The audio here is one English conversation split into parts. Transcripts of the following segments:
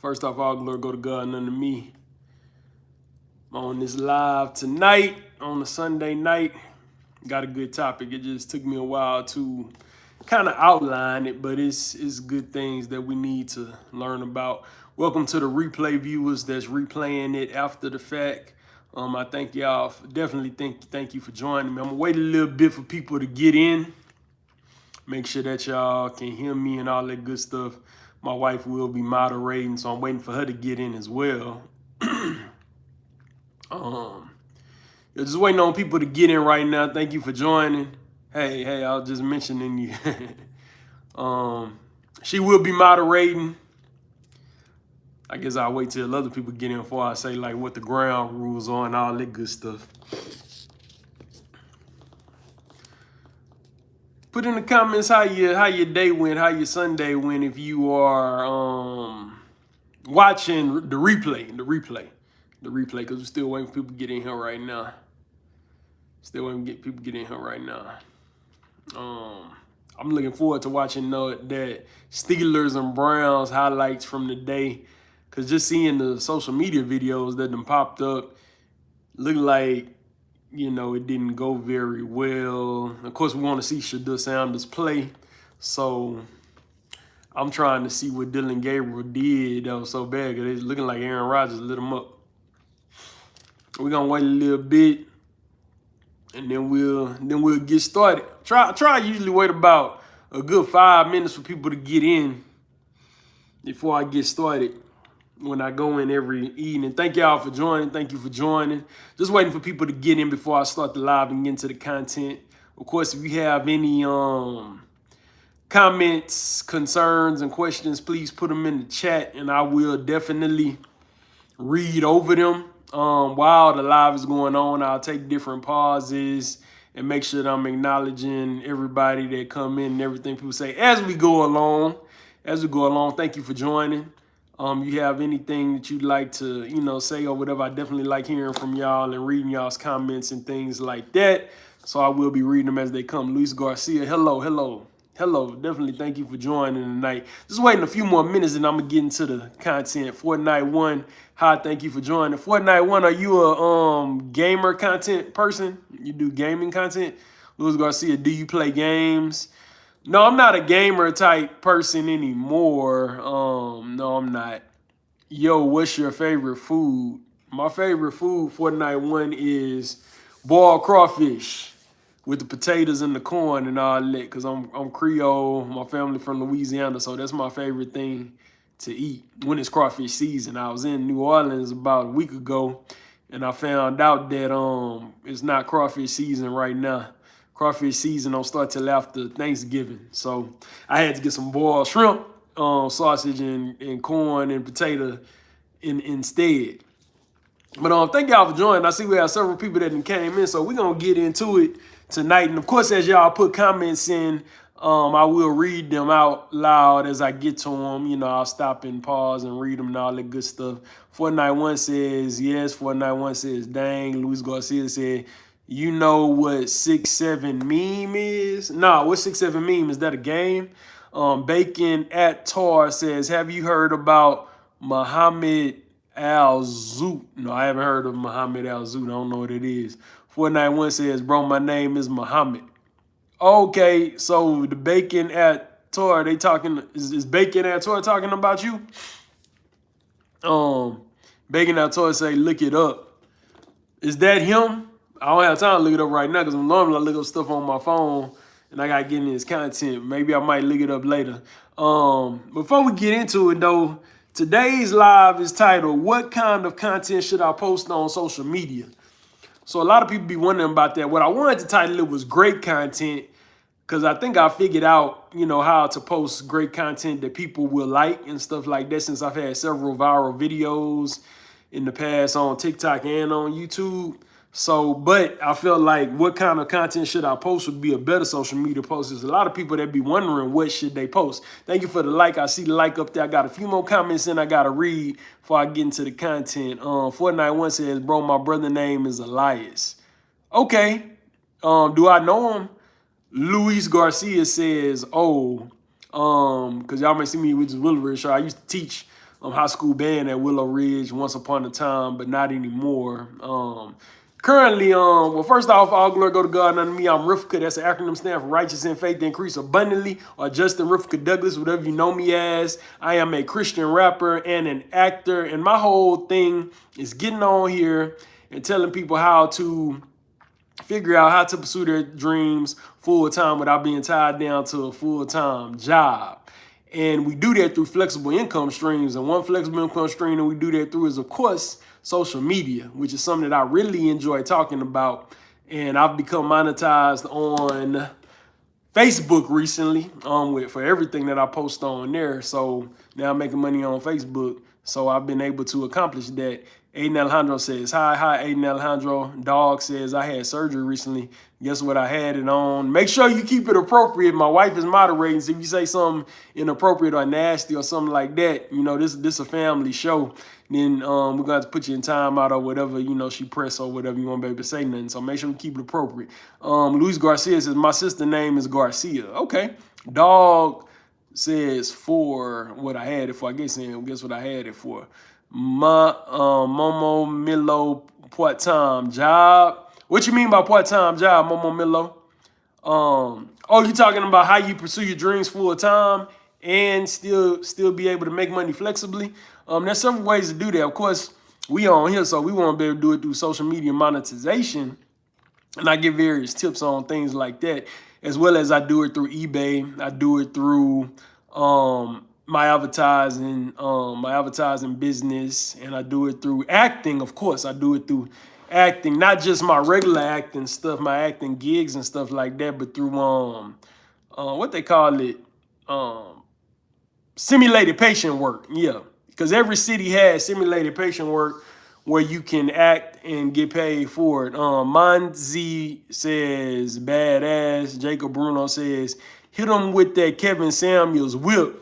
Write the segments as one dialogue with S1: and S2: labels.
S1: First off, all glory go to God, none to me. I'm on this live tonight on a Sunday night. Got a good topic. It just took me a while to kind of outline it, but it's good things that we need to learn about. Welcome to the replay viewers that's replaying it after the fact. I thank y'all. Definitely thank you for joining me. I'm gonna wait a little bit for people to get in. Make sure that y'all can hear me and all that good stuff. My wife will be moderating, so I'm waiting for her to get in as well. Just waiting on people to get in right now. Thank you for joining. Hey, I was just mentioning you. She will be moderating. I guess I'll wait till other people get in before I say like what the ground rules are and all that good stuff. Put in the comments how your day went, how your Sunday went if you are watching the replay, because we're still waiting for people to get in here right now. I'm looking forward to watching that Steelers and Browns highlights from the day, because just seeing the social media videos that them popped up, look like, it didn't go very well. Of course, we want to see Shedeur Sanders play, so I'm trying to see what Dylan Gabriel did that was so bad, because it's looking like Aaron Rodgers lit him up. We're gonna wait a little bit, and then we'll get started. Try usually wait about a good 5 minutes for people to get in before I get started when I go in every evening. Thank y'all for joining. Thank you for joining. Just waiting for people to get in before I start the live and get into the content. Of course, if you have any comments, concerns, and questions, please put them in the chat, and I will definitely read over them. While the live is going on, I'll take different pauses and make sure that I'm acknowledging everybody that come in and everything people say as we go along. Thank you for joining. You have anything that you'd like to, say or whatever, I definitely like hearing from y'all and reading y'all's comments and things like that. So I will be reading them as they come. Luis Garcia, hello. Definitely thank you for joining tonight. Just waiting a few more minutes and I'm going to get into the content. Fortnite One, hi, thank you for joining. Fortnite One, are you a gamer content person? You do gaming content? Luis Garcia, do you play games? No, I'm not a gamer type person anymore. No, I'm not. Yo, what's your favorite food? My favorite food, Fortnite One, is boiled crawfish with the potatoes and the corn and all that, because I'm Creole, my family from Louisiana, so that's my favorite thing to eat when it's crawfish season. I was in New Orleans about a week ago, and I found out that it's not crawfish season right now. Crawfish season don't start till after Thanksgiving, so I had to get some boiled shrimp, sausage, and corn and potato instead. But thank y'all for joining. I see we have several people that came in, so we're gonna get into it tonight. And of course, as y'all put comments in, I will read them out loud as I get to them. I'll stop and pause and read them and all that good stuff. Fortnite One says yes. Fortnite One says dang. Luis Garcia said, you know what 6-7 meme is? Nah, what 6-7 meme? Is that a game? Bacon at Tar says, have you heard about Muhammad Al-Zoot? No, I haven't heard of Muhammad Al-Zoot. I don't know what it is. Fortnite One says, bro, my name is Muhammad. Okay, so the Bacon at Tor, they talking, is Bacon at Tor talking about you? Bacon at Tor say, look it up. Is that him? I don't have time to look it up right now because normally I look up stuff on my phone and I got to get into this content. Maybe I might look it up later. Before we get into it though, today's live is titled, what kind of content should I post on social media? So a lot of people be wondering about that. What I wanted to title it was great content, because I think I figured out, how to post great content that people will like and stuff like that, since I've had several viral videos in the past on TikTok and on YouTube. So, but I felt like what kind of content should I post would be a better social media post. There's a lot of people that be wondering what should they post. Thank you for the like. I see the like up there. I got a few more comments in I got to read before I get into the content. Fortnite One says, bro, my brother name is Elias. Okay. Do I know him? Luis Garcia says, because y'all may see me with this Willow Show. I used to teach high school band at Willow Ridge once upon a time, but not anymore. Currently, well, first off, all glory go to God, none of me. I'm Rivka. That's an acronym stand for Righteous in Faith Increase Abundantly, or Justin Rivka Douglas, whatever you know me as. I am a Christian rapper and an actor, and my whole thing is getting on here and telling people how to figure out how to pursue their dreams full time without being tied down to a full-time job. And we do that through flexible income streams. And one flexible income stream that we do that through is, of course, social media, which is something that I really enjoy talking about. And I've become monetized on Facebook recently for everything that I post on there. So now I'm making money on Facebook. So I've been able to accomplish that. Aiden Alejandro says, hi, Aiden Alejandro. Dog says, I had surgery recently. Guess what I had it on? Make sure you keep it appropriate. My wife is moderating. So if you say something inappropriate or nasty or something like that, you know, this a family show. Then we're going to have to put you in timeout or whatever, you know, she press or whatever, you won't be able to say nothing. So make sure we keep it appropriate. Luis Garcia says, my sister's name is Garcia. Okay. Dog says for what I had it for. I guess what I had it for. My Momo Milo part-time job. What you mean by part-time job, Momo Milo? Oh, you talking about how you pursue your dreams full-time and still be able to make money flexibly? There's several ways to do that. Of course, we on here, so we want to be able to do it through social media monetization. And I give various tips on things like that, as well as I do it through eBay. I do it through my advertising business, and I do it through acting. Of course, I do it through acting, not just my regular acting stuff, my acting gigs and stuff like that, but through what they call it, simulated patient work. Yeah, because every city has simulated patient work where you can act and get paid for it. Monzi says badass. Jacob Bruno says hit him with that Kevin Samuels whip.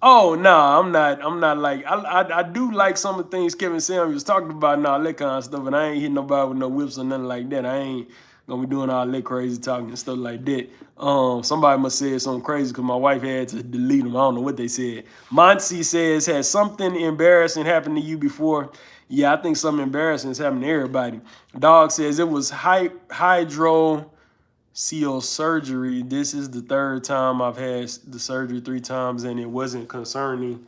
S1: Oh no, I'm not like I do like some of the things Kevin Samuels talked about and all that kind of stuff, but I ain't hitting nobody with no whips or nothing like that. I ain't gonna be doing all that crazy talking and stuff like that. Somebody must say something crazy because my wife had to delete them. I don't know what they said. Monty says, has something embarrassing happened to you before? Yeah, I think something embarrassing is happening to everybody. Dog says it was hydrocele surgery. This is the third time I've had the surgery 3 times and it wasn't concerning,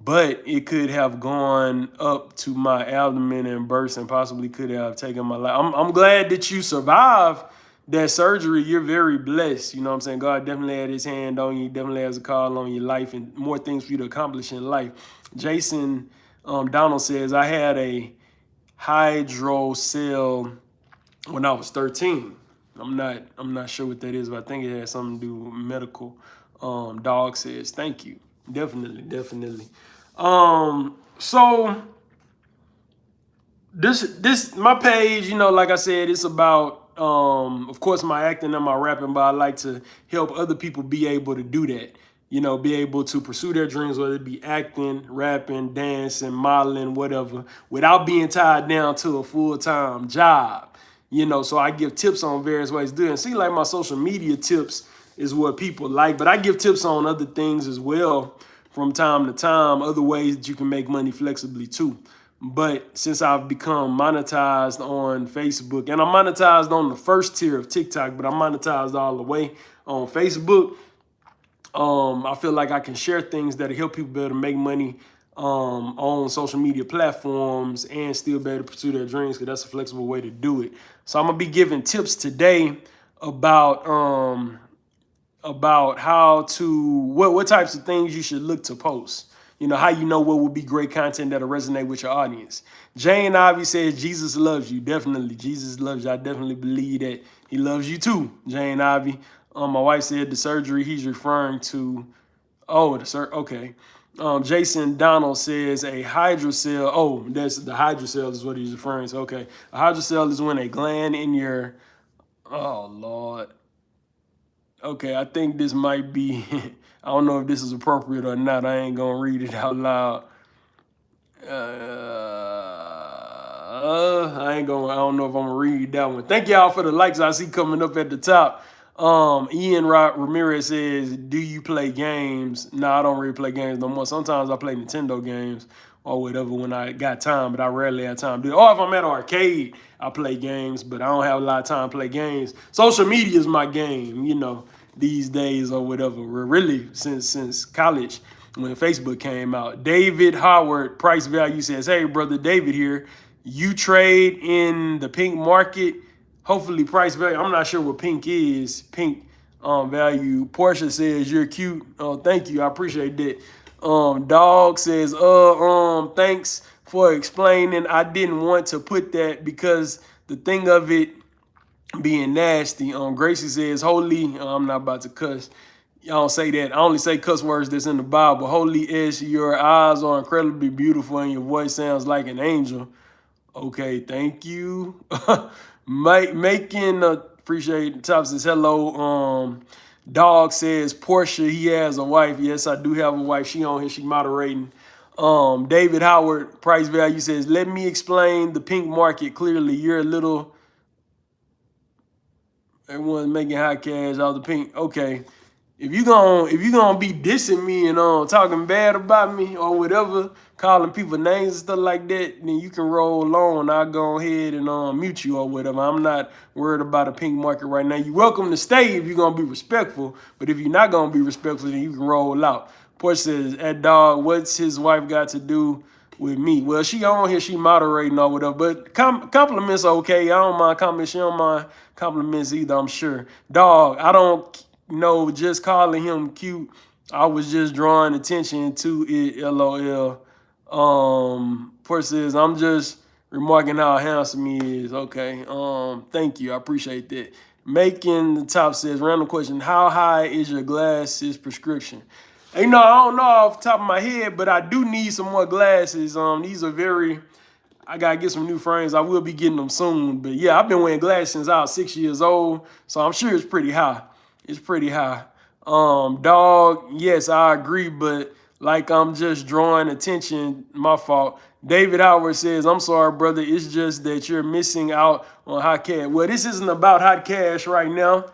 S1: but it could have gone up to my abdomen and burst and possibly could have taken my life. I'm glad that you survived that surgery. You're very blessed. You know what I'm saying? God definitely had his hand on you. Definitely has a call on your life and more things for you to accomplish in life. Jason Donald says, I had a hydrocele when I was 13. I'm not sure what that is, but I think it has something to do with medical. Dog says, thank you. Definitely. So this my page, you know, like I said, it's about of course my acting and my rapping, but I like to help other people be able to do that. You know, be able to pursue their dreams, whether it be acting, rapping, dancing, modeling, whatever, without being tied down to a full-time job. You know, so I give tips on various ways to do it. And see, like my social media tips is what people like, but I give tips on other things as well from time to time, other ways that you can make money flexibly too. But since I've become monetized on Facebook, and I'm monetized on the first tier of TikTok, but I'm monetized all the way on Facebook, I feel like I can share things that help people be able to make money on social media platforms and still be able to pursue their dreams, because that's a flexible way to do it. So I'm gonna be giving tips today about how to what types of things you should look to post. You know, how you know what would be great content that'll resonate with your audience. Jane Ivy says Jesus loves you. Definitely, Jesus loves you. I definitely believe that he loves you too, Jane Ivy. My wife said the surgery he's referring to. Oh, okay. Jason Donald says a hydrocele. Oh, that's the hydrocele is what he's referring to. Okay. A hydrocele is when a gland in your, oh Lord. Okay, I think this might be, I don't know if this is appropriate or not. I ain't gonna read it out loud. I don't know if I'm gonna read that one. Thank y'all for the likes I see coming up at the top. Ramirez says, do you play games? No, I don't really play games no more. Sometimes I play Nintendo games or whatever when I got time, but I rarely have time to do it. Or if I'm at an arcade, I play games, but I don't have a lot of time to play games. Social media is my game, you know, these days or whatever. Really, since college when Facebook came out. David Howard, Price Value, says, hey, brother David here. You trade in the pink market. Hopefully price value. I'm not sure what pink is. Pink value. Portia says you're cute. Thank you. I appreciate that. Dog says, thanks for explaining. I didn't want to put that because the thing of it being nasty. Gracie says, holy, I'm not about to cuss. I don't say that. I only say cuss words that's in the Bible. Holy Ish, your eyes are incredibly beautiful and your voice sounds like an angel. Okay, thank you. Making appreciate the top says hello. Dog says Portia, he has a wife. Yes, I do have a wife. She on here, she moderating. David Howard, Price Value says, let me explain the pink market clearly. You're a little, everyone's making high cash out of the pink. Okay. If you gonna be dissing me and talking bad about me or whatever, calling people names and stuff like that, then you can roll on. I'll go ahead and mute you or whatever. I'm not worried about a pink market right now. You're welcome to stay if you're gonna be respectful, but if you're not gonna be respectful, then you can roll out. Portia says, "At dog, what's his wife got to do with me?" Well, she on here, she moderating or whatever. But compliments are okay. I don't mind compliments. She don't mind compliments either. I'm sure. Dog, I don't. No, just calling him cute. I was just drawing attention to it. LOL. Portia says, I'm just remarking how handsome he is. Okay. Thank you. I appreciate that. Making the top says, random question. How high is your glasses prescription? Hey, I don't know off the top of my head, but I do need some more glasses. These are very, I gotta get some new frames. I will be getting them soon. But yeah, I've been wearing glasses since I was 6 years old. So I'm sure it's pretty high. It's pretty high. Dog, yes, I agree, but like I'm just drawing attention, my fault. David Howard says, I'm sorry, brother. It's just that you're missing out on hot cash. Well, this isn't about hot cash right now.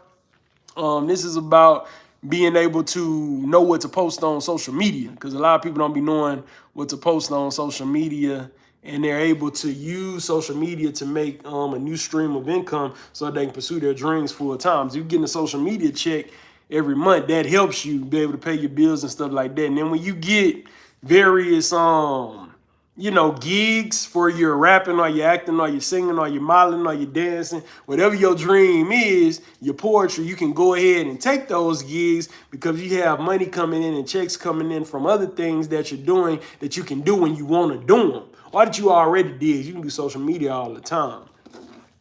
S1: This is about being able to know what to post on social media, because a lot of people don't be knowing what to post on social media, and they're able to use social media to make a new stream of income so they can pursue their dreams full time. So you're getting a social media check every month. That helps you be able to pay your bills and stuff like that. And then when you get various gigs for your rapping or your acting or your singing or your modeling or your dancing, whatever your dream is, your poetry, you can go ahead and take those gigs because you have money coming in and checks coming in from other things that you're doing that you can do when you want to do them or that you already did. You can do social media all the time.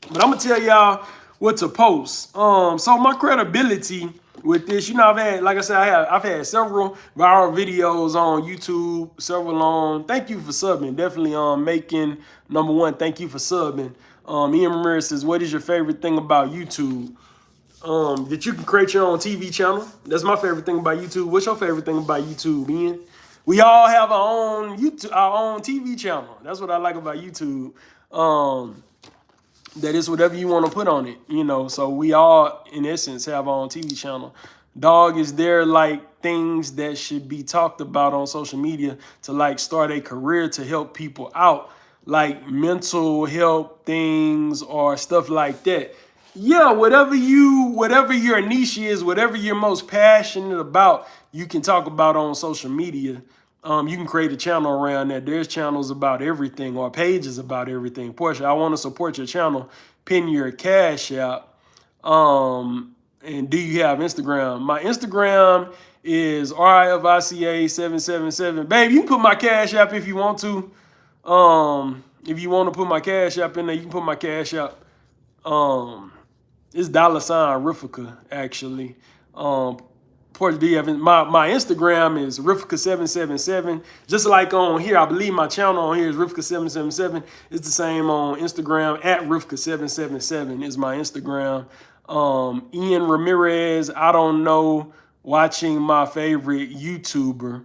S1: But I'm going to tell y'all what to post. So my credibility with this, I've had, like I said, I've had several viral videos on YouTube, several on. Thank you for subbing. Definitely making number one. Thank you for subbing. Ian Ramirez says, what is your favorite thing about YouTube? That you can create your own TV channel. That's my favorite thing about YouTube. What's your favorite thing about YouTube, Ian? We all have our own TV channel. That's what I like about YouTube. That is whatever you want to put on it, so we all, in essence, have our own TV channel. Dog, is there like things that should be talked about on social media to like start a career to help people out, like mental health things or stuff like that? Yeah, whatever your niche is, whatever you're most passionate about, you can talk about on social media. You can create a channel around that. There's channels about everything or pages about everything. Portia, I want to support your channel. Pin your Cash App. And do you have Instagram? My Instagram is RIFICA777. Babe, you can put my Cash App if you want to. If you want to put my Cash App in there, you can put my Cash App. It's $ Rifka, actually. My Instagram is Rifka777. Just like on here, I believe my channel on here is Rifka777. It's the same on Instagram. At Rifka777 is my Instagram. Ian Ramirez, I don't know, watching my favorite YouTuber.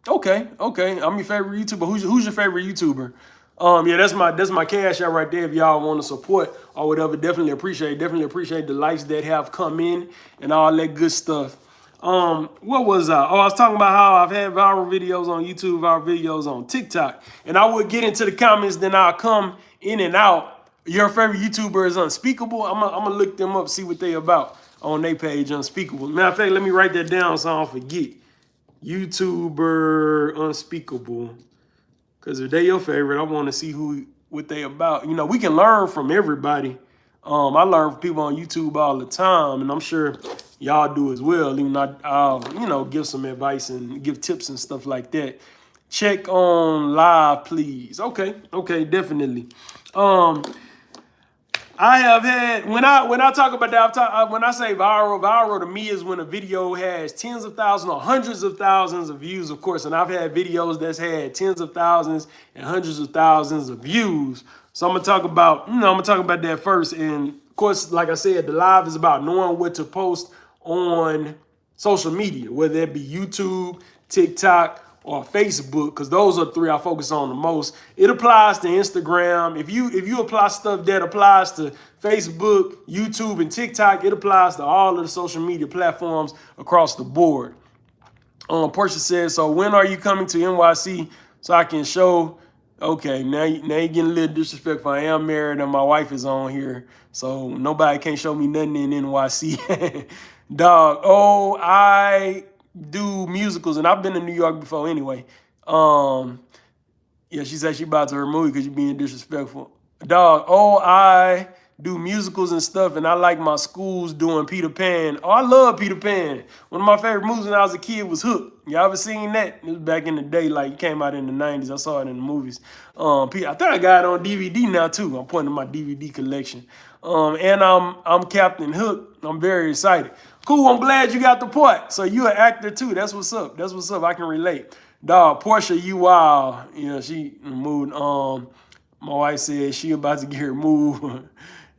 S1: Okay. I'm your favorite YouTuber. Who's your favorite YouTuber? Yeah, that's my cash out right there. If y'all want to support or whatever, definitely appreciate the likes that have come in and all that good stuff. What was I? Oh, I was talking about how I've had viral videos on YouTube, viral videos on TikTok, and I would get into the comments, then I'll come in and out. Your favorite YouTuber is Unspeakable. I'm gonna look them up, see what they about on their page, Unspeakable. Matter of fact, let me write that down so I don't forget. YouTuber Unspeakable. Because if they your favorite, I want to see what they about. You know, we can learn from everybody. I learn from people on YouTube all the time, and I'm sure y'all do as well. Even I'll, you know, give some advice and give tips and stuff like that. Check on live, please. Okay, definitely. I have had, when I talk about that, when I say viral to me is when a video has tens of thousands or hundreds of thousands of views, of course. And I've had videos that's had tens of thousands and hundreds of thousands of views. So I'm gonna talk about, that first. And of course, like I said, the live is about knowing what to post on social media, whether it be YouTube, TikTok, or Facebook, because those are the three I focus on the most. It applies to Instagram. If you apply stuff that applies to Facebook, YouTube, and TikTok, it applies to all of the social media platforms across the board. Portia says, so when are you coming to NYC so I can show? Okay, now you're getting a little disrespectful. I am married and my wife is on here, so nobody can't show me nothing in NYC. Dog, I do musicals, and I've been to New York before anyway. Yeah, she said she about to remove you because you're being disrespectful. Dog, I do musicals and stuff, and I like my schools doing Peter Pan. Oh, I love Peter Pan. One of my favorite movies when I was a kid was Hook. Y'all ever seen that? It was back in the day, like it came out in the 90s. I saw it in the movies. I think I got it on DVD now too. I'm pointing to my DVD collection. And I'm Captain Hook. I'm very excited. Cool, I'm glad you got the part. So you an actor too. That's what's up. I can relate. Dog, Portia, you wild. You know, she moved. My wife said she about to get removed.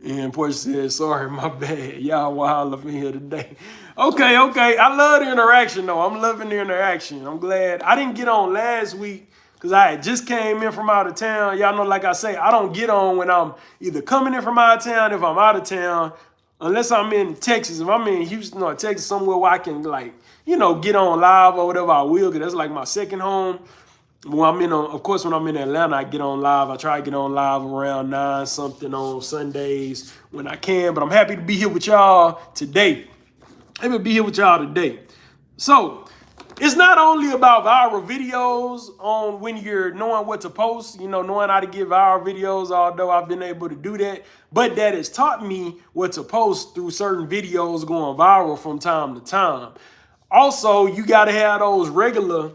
S1: And Portia said, sorry, my bad. Y'all wild up in here today. Okay. I love the interaction though. I'm loving the interaction. I'm glad. I didn't get on last week because I had just came in from out of town. Y'all know, like I say, I don't get on when I'm either coming in from out of town, if I'm out of town, unless I'm in Texas. If I'm in Houston or Texas, somewhere where I can, like, you know, get on live or whatever, I will, because that's like my second home. When I'm of course, when I'm in Atlanta, I get on live. I try to get on live around 9 something on Sundays when I can. But I'm happy to be here with y'all today. So it's not only about viral videos on when you're knowing what to post, you know, knowing how to get viral videos, although I've been able to do that, but that has taught me what to post through certain videos going viral from time to time. Also, you got to have those regular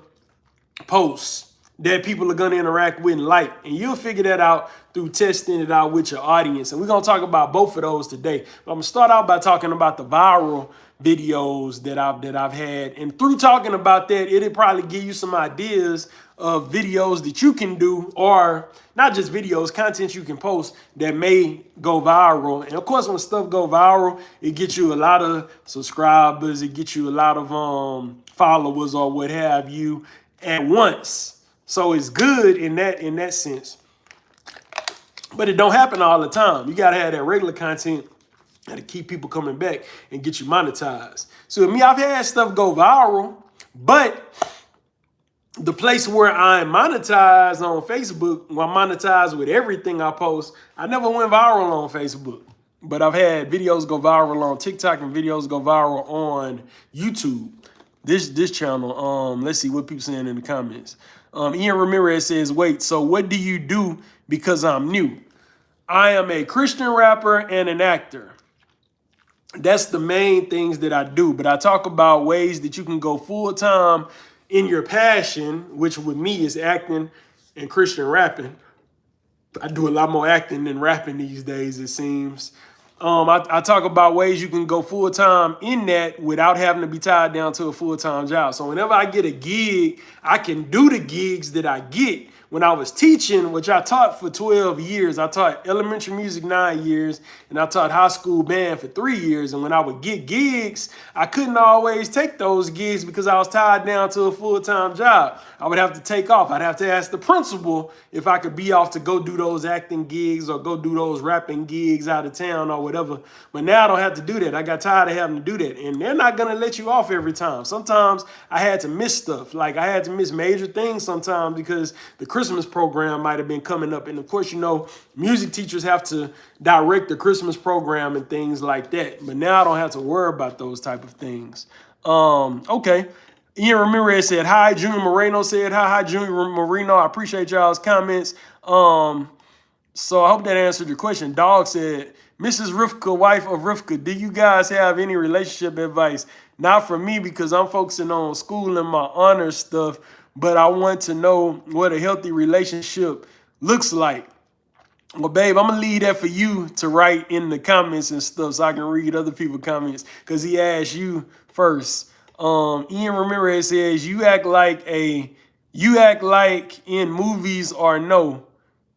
S1: posts that people are going to interact with and like, and you'll figure that out through testing it out with your audience. And we're going to talk about both of those today. But I'm going to start out by talking about the viral videos that I've had. And through talking about that, it'll probably give you some ideas of videos that you can do, or not just videos, content you can post that may go viral. And of course, when stuff go viral, it gets you a lot of subscribers, it gets you a lot of followers or what have you at once. So it's good in that sense. But it don't happen all the time. You gotta have that regular content to keep people coming back and get you monetized. So with me, I've had stuff go viral, but the place where I'm monetized on Facebook, where I'm monetized with everything I post, I never went viral on Facebook. But I've had videos go viral on TikTok and videos go viral on YouTube. This channel, let's see what people saying in the comments. Ian Ramirez says, wait, so what do you do because I'm new? I am a Christian rapper and an actor. That's the main things that I do. But I talk about ways that you can go full time in your passion, which with me is acting and Christian rapping. I do a lot more acting than rapping these days, it seems. I talk about ways you can go full time in that without having to be tied down to a full time job. So whenever I get a gig, I can do the gigs that I get when I was teaching, which I taught for 12 years, I taught elementary music 9 years, and I taught high school band for 3 years. And when I would get gigs, I couldn't always take those gigs because I was tied down to a full-time job. I would have to take off. I'd have to ask the principal if I could be off to go do those acting gigs or go do those rapping gigs out of town or whatever. But now I don't have to do that. I got tired of having to do that. And they're not going to let you off every time. Sometimes I had to miss stuff. Like I had to miss major things sometimes because the Christmas program might have been coming up. And of course, you know, music teachers have to direct the Christmas program and things like that. But now I don't have to worry about those type of things. Okay. Ian Ramirez said, hi. Junior Moreno said, hi, Junior Moreno. I appreciate y'all's comments. So I hope that answered your question. Dog said, Mrs. Rivka, wife of Rivka, do you guys have any relationship advice? Not for me because I'm focusing on school and my honor stuff, but I want to know what a healthy relationship looks like. Well, babe, I'm going to leave that for you to write in the comments and stuff so I can read other people's comments because he asked you first. Ian Ramirez says, you act like in movies or no?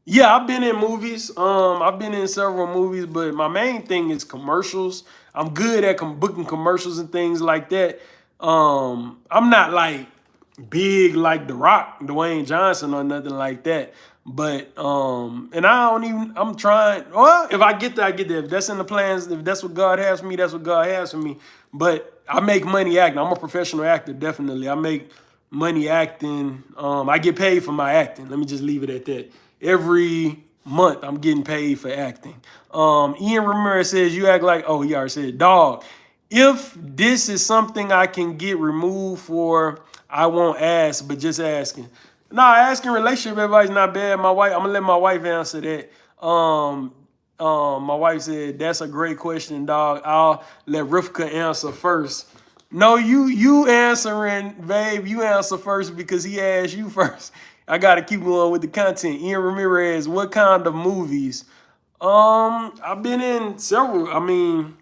S1: Yeah, I've been in movies. I've been in several movies, but my main thing is commercials. I'm good at booking commercials and things like that. I'm not like big like The Rock, Dwayne Johnson or nothing like that. But and I'm trying. Well, if I get there, I get there. If that's in the plans, if that's what God has for me, that's what God has for me. But I make money acting. I'm a professional actor, definitely. I make money acting. I get paid for my acting. Let me just leave it at that. Every month, I'm getting paid for acting. Ian Ramirez says, you act like, oh, he already said, dog, if this is something I can get removed for, I won't ask, but just asking. Nah, asking relationship advice not bad. My wife, I'm gonna let my wife answer that. My wife said, that's a great question, dog. I'll let Rivka answer first. No, you answering, babe. You answer first because he asked you first. I gotta keep going with the content. Ian Ramirez, what kind of movies? I've been in several. I mean,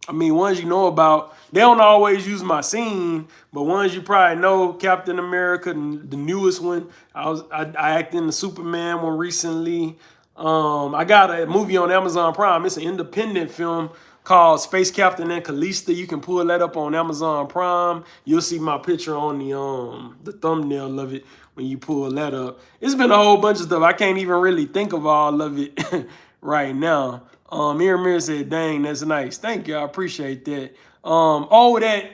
S1: ones you know about. They don't always use my scene, but ones you probably know, Captain America, the newest one. I acted in the Superman one recently. I got a movie on Amazon Prime. It's an independent film called Space Captain and Calista. You can pull that up on Amazon Prime. You'll see my picture on the thumbnail of it when you pull that up. It's been a whole bunch of stuff. I can't even really think of all of it right now. Mir said, dang, that's nice. Thank you. I appreciate that. That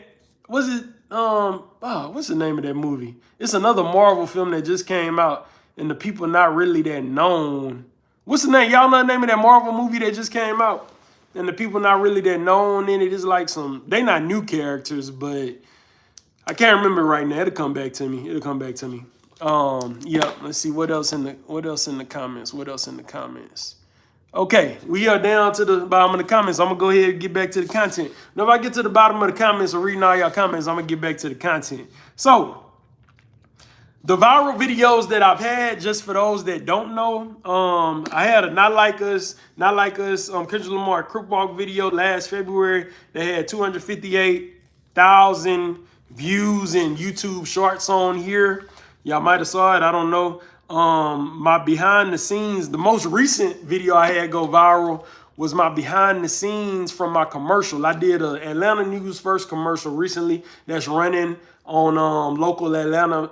S1: was it. What's the name of that movie? It's another Marvel film that just came out and the people not really that known. What's the name? Y'all know the name of that Marvel movie that just came out? And the people not really that known in it. It's like they not new characters, but I can't remember right now. It'll come back to me. Yeah, let's see what else in the comments. Okay, we are down to the bottom of the comments. I'm gonna go ahead and get back to the content. Now, if I get to the bottom of the comments or reading all y'all comments, I'm gonna get back to the content. So, the viral videos that I've had, just for those that don't know, I had a Not Like Us, Kendrick Lamar Crip Walk video last February. They had 258,000 views in YouTube Shorts on here. Y'all might have saw it, I don't know. My behind the scenes, the most recent video I had go viral was my behind the scenes from my commercial. I did a Atlanta News First commercial recently that's running on local Atlanta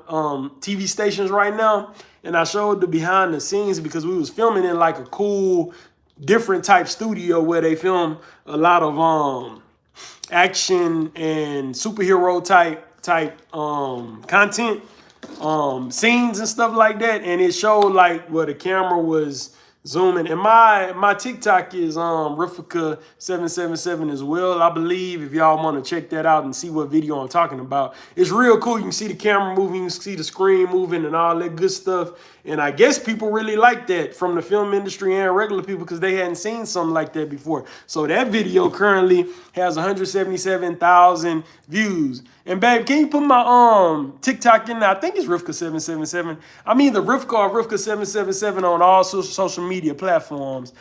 S1: TV stations right now. And I showed the behind the scenes because we was filming in like a cool, different type studio where they film a lot of action and superhero type content. Scenes and stuff like that, and it showed like where the camera was zooming. And my TikTok is Rivka777 as well, I believe, if y'all want to check that out and see what video I'm talking about. It's real cool. You can see the camera moving, you can see the screen moving and all that good stuff. And I guess people really like that from the film industry and regular people because they hadn't seen something like that before. So that video currently has 177,000 views. And babe, can you put my TikTok in there? I think it's Rivka777. I'm either Rivka or Rivka777 on all social media platforms.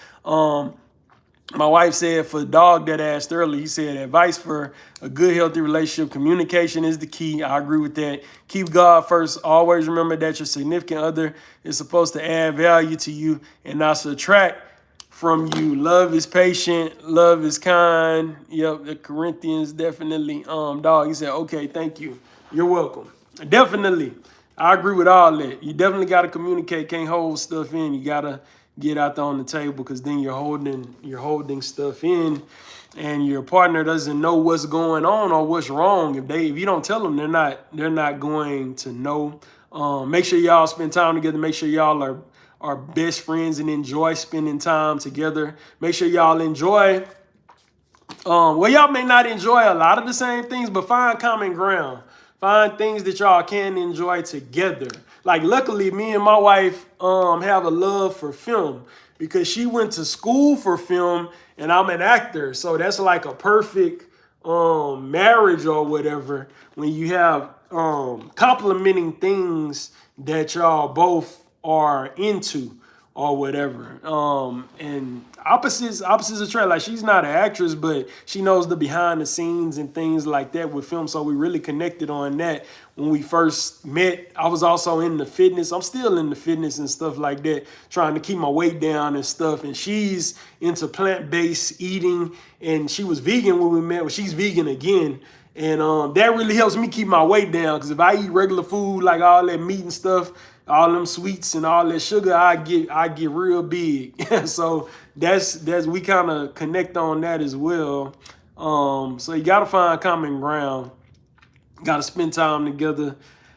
S1: My wife said, for the dog that asked earlier, he said, advice for a good, healthy relationship, communication is the key. I agree with that. Keep God first. Always remember that your significant other is supposed to add value to you and not subtract from you. Love is patient. Love is kind. Yep, the Corinthians definitely. Dog, he said, okay, thank you. You're welcome. Definitely. I agree with all that. You definitely got to communicate. Can't hold stuff in. You got to get out there on the table, because then you're holding stuff in, and your partner doesn't know what's going on or what's wrong. If you don't tell them, they're not going to know. Make sure y'all spend time together. Make sure y'all are best friends and enjoy spending time together. Make sure y'all enjoy. Well, y'all may not enjoy a lot of the same things, but find common ground. Find things that y'all can enjoy together. Like, luckily, me and my wife have a love for film, because she went to school for film and I'm an actor. So that's like a perfect marriage or whatever, when you have complementing things that y'all both are into or whatever. And opposites attract. Like, she's not an actress, but she knows the behind the scenes and things like that with film. So we really connected on that when we first met. I was also in the fitness. I'm still in the fitness and stuff like that, trying to keep my weight down and stuff. And she's into plant-based eating, and she was vegan when we met. Well, she's vegan again. And that really helps me keep my weight down, because if I eat regular food, like all that meat and stuff, all them sweets and all that sugar, I get real big. So that's we kind of connect on that as well. So you gotta find common ground. Gotta spend time together.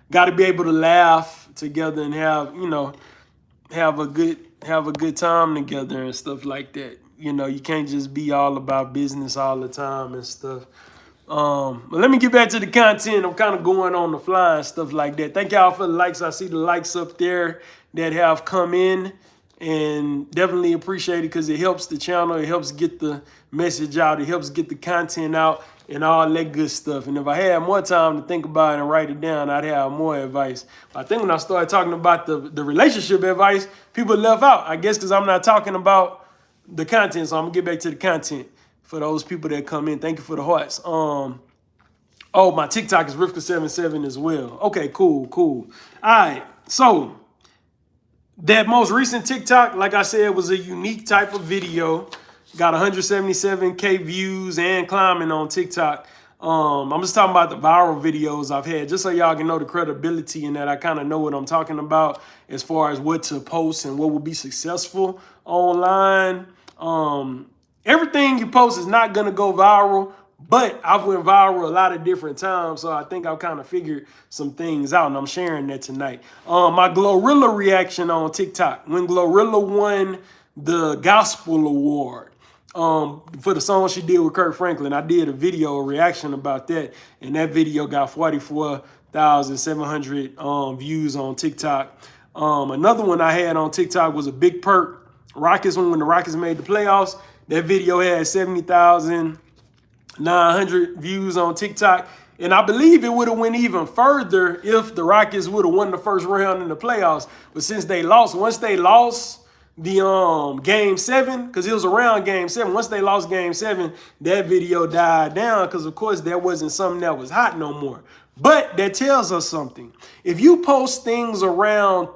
S1: Gotta be able to laugh together and have a good time together and stuff like that. You can't just be all about business all the time and stuff. But let me get back to the content. I'm kind of going on the fly and stuff like that. Thank y'all for the likes. I see the likes up there that have come in, and definitely appreciate it, because it helps the channel. It helps get the message out. It helps get the content out and all that good stuff. And if I had more time to think about it and write it down, I'd have more advice. But I think when I started talking about the relationship advice, people left out, I guess, because I'm not talking about the content. So I'm gonna get back to the content. For those people that come in, thank you for the hearts. Oh, my TikTok is Rivka77 as well. Okay, cool. All right, so that most recent TikTok, like I said, was a unique type of video. Got 177K views and climbing on TikTok. I'm just talking about the viral videos I've had, just so y'all can know the credibility, and that I kind of know what I'm talking about as far as what to post and what will be successful online. Everything you post is not going to go viral, but I've went viral a lot of different times, so I think I've kind of figured some things out, and I'm sharing that tonight. My Glorilla reaction on TikTok, when Glorilla won the Gospel Award for the song she did with Kirk Franklin. I did a video, a reaction about that, and that video got 44,700 views on TikTok. Another one I had on TikTok was a Big Perk Rockets when the Rockets made the playoffs. That video had 70,900 views on TikTok. And I believe it would have went even further if the Rockets would have won the first round in the playoffs. But since they lost, once they lost the Game 7, because it was around Game 7, once they lost Game 7, that video died down, because, of course, that wasn't something that was hot no more. But that tells us something. If you post things around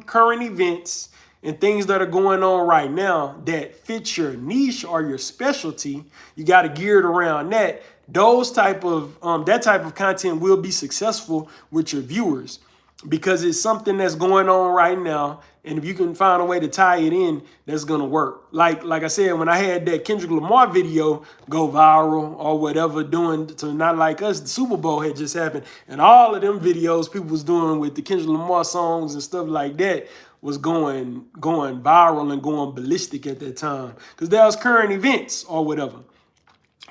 S1: current events and things that are going on right now that fit your niche or your specialty, you got to gear it around that. That type of content will be successful with your viewers, because it's something that's going on right now. And if you can find a way to tie it in, that's going to work. Like I said, when I had that Kendrick Lamar video go viral or whatever, doing to Not Like Us, the Super Bowl had just happened. And all of them videos people was doing with the Kendrick Lamar songs and stuff like that was going viral and going ballistic at that time, because there was current events or whatever.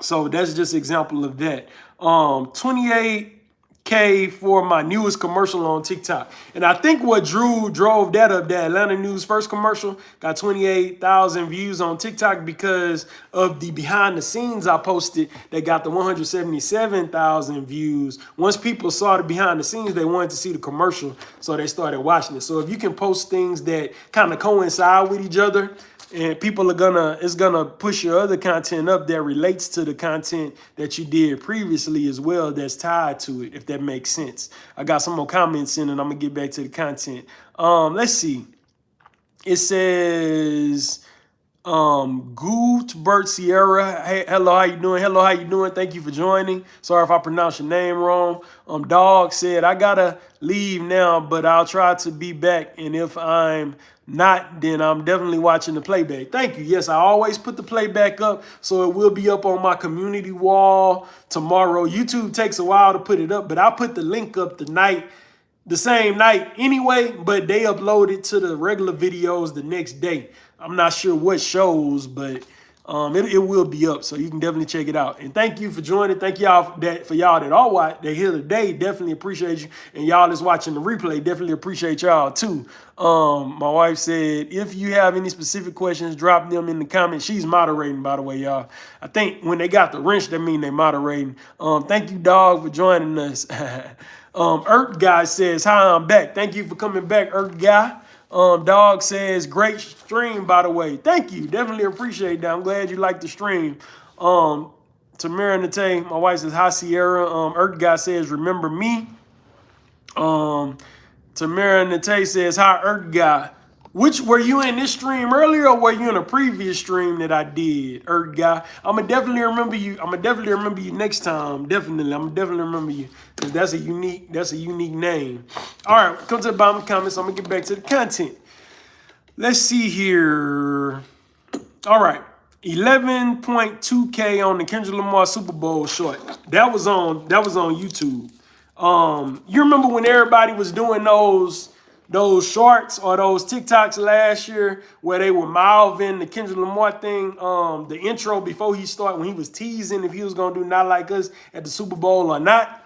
S1: So that's just an example of that. 28K for my newest commercial on TikTok. And I think what drove that up, that Atlanta News first commercial, got 28,000 views on TikTok because of the behind the scenes I posted that got the 177,000 views. Once people saw the behind the scenes, they wanted to see the commercial, so they started watching it. So if you can post things that kind of coincide with each other, and people it's gonna push your other content up that relates to the content that you did previously as well, that's tied to it, if that makes sense. I got some more comments in and I'm gonna get back to the content. Let's see. It says Bert Sierra. Hey, hello, how you doing? Hello, how you doing? Thank you for joining. Sorry if I pronounced your name wrong. Dog said, I gotta leave now, but I'll try to be back. And if I'm not, then I'm definitely watching the playback. Thank you. Yes, I always put the playback up, so it will be up on my community wall tomorrow. YouTube takes a while to put it up, but I put the link up the same night anyway, but they upload it to the regular videos the next day. I'm not sure what shows, but it will be up, so you can definitely check it out. And thank you for joining. Thank y'all for y'all that are watching, that here today. Definitely appreciate you. And y'all that's watching the replay, definitely appreciate y'all too. My wife said, if you have any specific questions, drop them in the comments. She's moderating, by the way, y'all. I think when they got the wrench, that mean they moderating. Thank you, dog, for joining us. Earth Guy says, hi, I'm back. Thank you for coming back, Earth Guy. Dog says, great stream, by the way. Thank you. Definitely appreciate that. I'm glad you liked the stream. Tamara Nate, my wife says, hi, Sierra. Earth Guy says, remember me. Tamara Nate says, hi, Earth Guy. Which, were you in this stream earlier or were you in a previous stream that I did, Earth Guy? I'ma definitely remember you. I'ma definitely remember you next time. Definitely. I'ma definitely remember you. Because that's a unique name. All right, come to the bottom of the comments. I'm gonna get back to the content. Let's see here. All right. 11.2K on the Kendrick Lamar Super Bowl short. That was on YouTube. You remember when everybody was doing those shorts or those TikToks last year where they were mouthing the Kendrick Lamar thing, the intro before he started, when he was teasing if he was gonna do Not Like Us at the Super Bowl or not?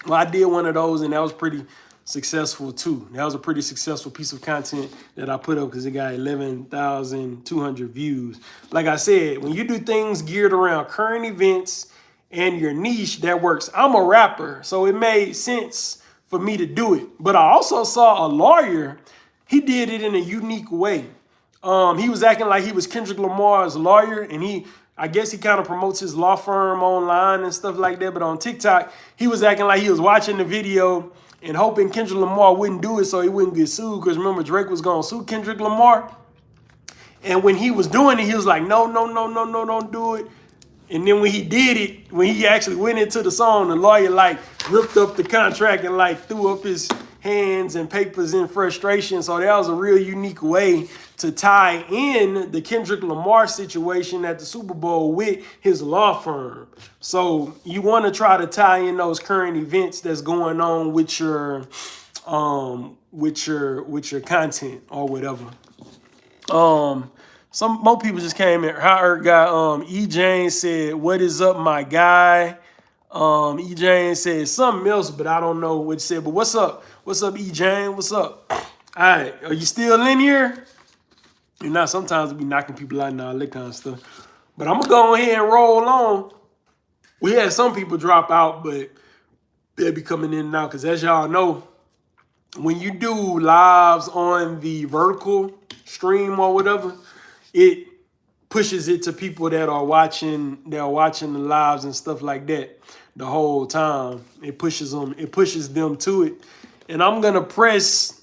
S1: Well, I did one of those and that was pretty successful too. That was a pretty successful piece of content that I put up because it got 11,200 views. Like I said, when you do things geared around current events and your niche, that works. I'm a rapper, so it made sense for me to do it. But I also saw a lawyer. He did it in a unique way. He was acting like he was Kendrick Lamar's lawyer, and I guess he kind of promotes his law firm online and stuff like that. But on TikTok, he was acting like he was watching the video and hoping Kendrick Lamar wouldn't do it so he wouldn't get sued. Because remember, Drake was going to sue Kendrick Lamar. And when he was doing it, he was like, no, don't do it. And then when he did it, when he actually went into the song, the lawyer like ripped up the contract and like threw up his hands and papers in frustration. So that was a real unique way to tie in the Kendrick Lamar situation at the Super Bowl with his law firm. So you want to try to tie in those current events that's going on with your content or whatever. Some more people just came in. Howard got E. Jane said, what is up, my guy? E. Jane said something else, but I don't know what it said. But what's up? What's up, E. Jane? What's up? All right. Are you still in here? You know, sometimes we be knocking people out and all that kind of stuff. But I'm going to go ahead and roll on. We had some people drop out, but they'll be coming in now. Because as y'all know, when you do lives on the vertical stream or whatever, it pushes it to people that are watching the lives and stuff like that the whole time. It pushes them to it. And I'm gonna press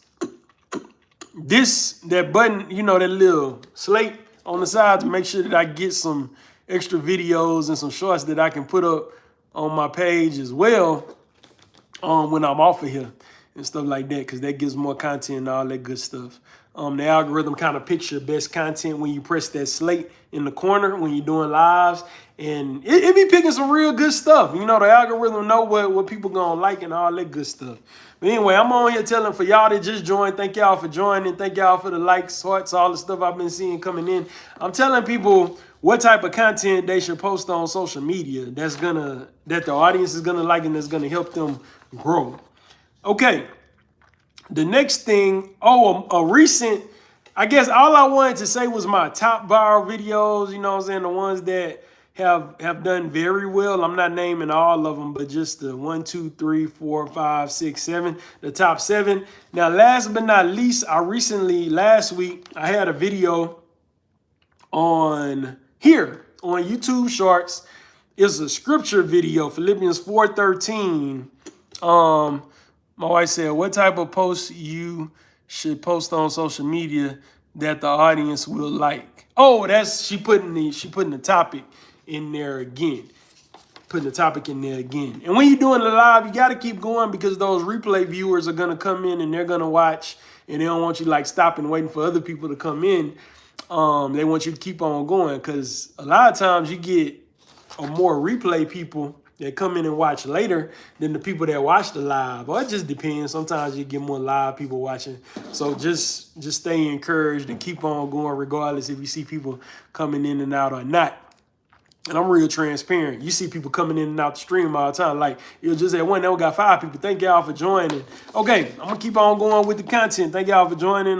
S1: that button, you know, that little slate on the side to make sure that I get some extra videos and some shorts that I can put up on my page as well when I'm off of here and stuff like that, because that gives more content and all that good stuff. The algorithm kind of picks your best content when you press that slate in the corner when you're doing lives, and it be picking some real good stuff. You know, the algorithm know what people gonna like and all that good stuff. But anyway, I'm on here telling for y'all that just joined, thank y'all for joining. Thank y'all for the likes, hearts, all the stuff I've been seeing coming in. I'm telling people what type of content they should post on social media that the audience is gonna like and that's gonna help them grow. Okay. The next thing, a recent, I guess all I wanted to say was my top viral videos, you know what I'm saying, the ones that have done very well. I'm not naming all of them, but just the 1, 2, 3, 4, 5, 6, 7, the top 7. Now, last but not least, last week, I had a video on here on YouTube Shorts. It's a scripture video, Philippians 4:13. My wife said, what type of post you should post on social media that the audience will like? Oh, that's she putting the topic in there again. Putting the topic in there again. And when you're doing the live, you got to keep going because those replay viewers are going to come in and they're going to watch, and they don't want you like stopping waiting for other people to come in. They want you to keep on going because a lot of times you get more replay people that come in and watch later than the people that watch the live. Or it just depends. Sometimes you get more live people watching. So just stay encouraged and keep on going regardless if you see people coming in and out or not. And I'm real transparent. You see people coming in and out the stream all the time. Like, you'll just at one, now we got 5 people. Thank y'all for joining. Okay, I'm going to keep on going with the content. Thank y'all for joining.